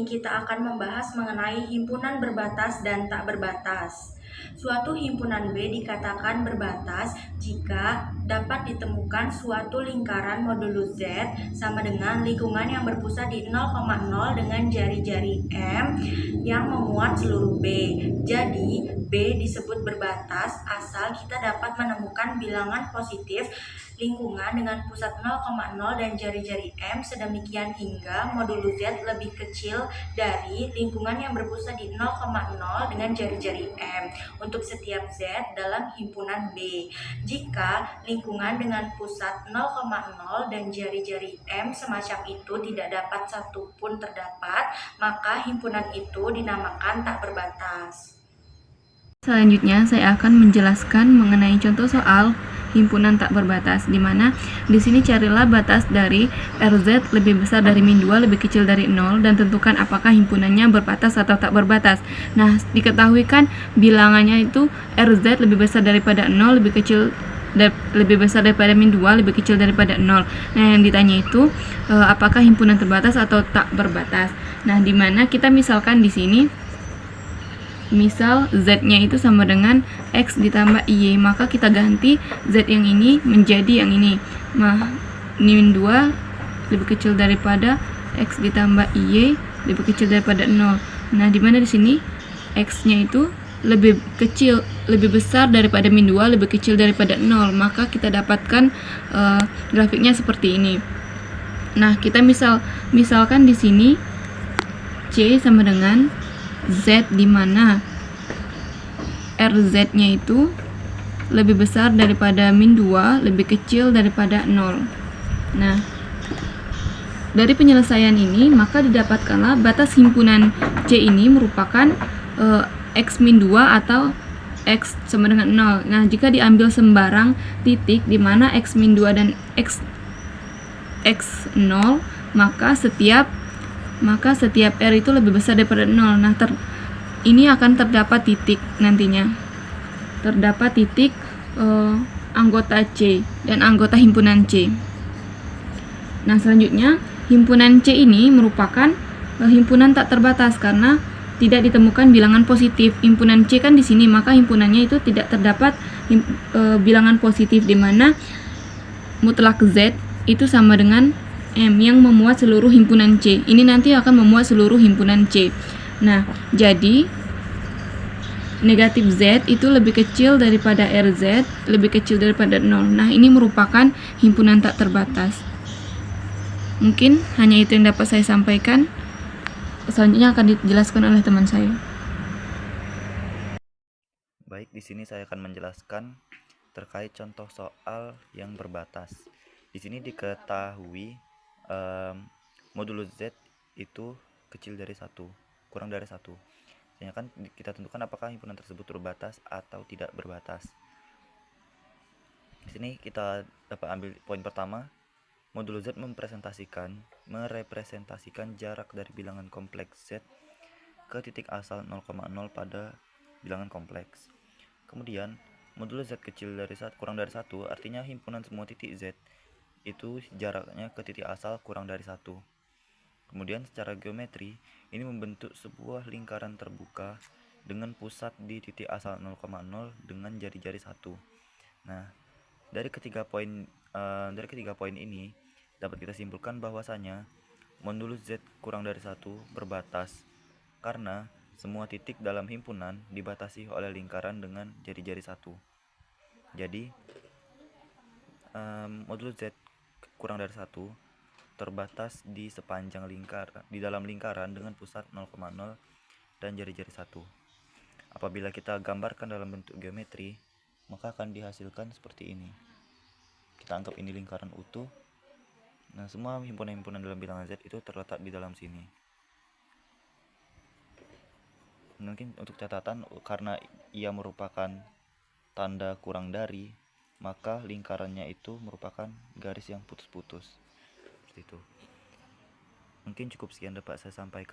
ini kita akan membahas mengenai himpunan berbatas dan tak berbatas. Suatu himpunan B dikatakan berbatas jika dapat ditemukan suatu lingkaran modulus Z sama dengan lingkungan yang berpusat di 0,0 dengan jari-jari M yang memuat seluruh B. Jadi, B disebut berbatas asal kita dapat menemukan bilangan positif lingkungan dengan pusat 0,0 dan jari-jari M sedemikian hingga modulus Z lebih kecil dari lingkungan yang berpusat di 0,0 dengan jari-jari M untuk setiap Z dalam himpunan B. Jika lingkungan dengan pusat 0,0 dan jari-jari M semacam itu tidak dapat satupun terdapat, maka himpunan itu dinamakan tak berbatas. Selanjutnya, saya akan menjelaskan mengenai contoh soal himpunan tak berbatas, di mana di sini carilah batas dari RZ lebih besar dari min 2 lebih kecil dari 0 dan tentukan apakah himpunannya berbatas atau tak berbatas. Nah, diketahui kan bilangannya itu RZ lebih besar daripada 0 lebih besar daripada min 2 lebih kecil daripada 0. Nah, yang ditanya itu apakah himpunan terbatas atau tak berbatas. Nah, di mana kita misalkan di sini misal Z-nya itu sama dengan X ditambah Y, maka kita ganti Z yang ini menjadi yang ini. Min 2 lebih kecil daripada X ditambah Y lebih kecil daripada 0. Nah, di mana di sini X-nya itu lebih kecil, lebih besar daripada min 2 lebih kecil daripada 0, maka kita dapatkan grafiknya seperti ini. Nah, kita misalkan di sini C sama dengan Z, di mana RZ-nya itu lebih besar daripada min 2 lebih kecil daripada 0. Nah, dari penyelesaian ini maka didapatkanlah batas himpunan C ini merupakan X min 2 atau X sama dengan 0. Nah, jika diambil sembarang titik di mana X min 2 dan X 0, maka setiap R itu lebih besar daripada 0. Nah, ini akan terdapat titik nantinya. Terdapat titik anggota C dan anggota himpunan C. Nah, selanjutnya himpunan C ini merupakan himpunan tak terbatas karena tidak ditemukan bilangan positif. Himpunan C kan di sini, maka himpunannya itu tidak terdapat bilangan positif, di mana mutlak Z itu sama dengan M yang memuat seluruh himpunan C. Ini nanti akan memuat seluruh himpunan C. Nah, jadi negatif Z itu lebih kecil daripada RZ, lebih kecil daripada 0. Nah, ini merupakan himpunan tak terbatas. Mungkin hanya itu yang dapat saya sampaikan. Selanjutnya akan dijelaskan oleh teman saya. Baik, di sini saya akan menjelaskan terkait contoh soal yang berbatas. Di sini diketahui modulus Z itu kecil dari 1, kurang dari 1. Kan kita tentukan apakah himpunan tersebut berbatas atau tidak berbatas. Di sini kita dapat ambil poin pertama. Modulus Z merepresentasikan jarak dari bilangan kompleks Z ke titik asal 0,0 pada bilangan kompleks. Kemudian, modulus Z kecil dari kurang dari 1 artinya himpunan semua titik Z itu jaraknya ke titik asal kurang dari 1. Kemudian secara geometri, ini membentuk sebuah lingkaran terbuka dengan pusat di titik asal 0,0 dengan jari-jari 1. Nah, dari ketiga poin ini dapat kita simpulkan bahwasanya modulus Z kurang dari 1 berbatas karena semua titik dalam himpunan dibatasi oleh lingkaran dengan jari-jari 1. Jadi, modulus Z kurang dari 1 terbatas di sepanjang di dalam lingkaran dengan pusat 0,0 dan jari-jari 1. Apabila kita gambarkan dalam bentuk geometri, maka akan dihasilkan seperti ini. Kita anggap ini lingkaran utuh. Nah, semua himpunan-himpunan dalam bilangan Z itu terletak di dalam sini. Mungkin untuk catatan, karena ia merupakan tanda kurang dari, maka lingkarannya itu merupakan garis yang putus-putus. Seperti itu. Mungkin cukup sekian dapat saya sampaikan.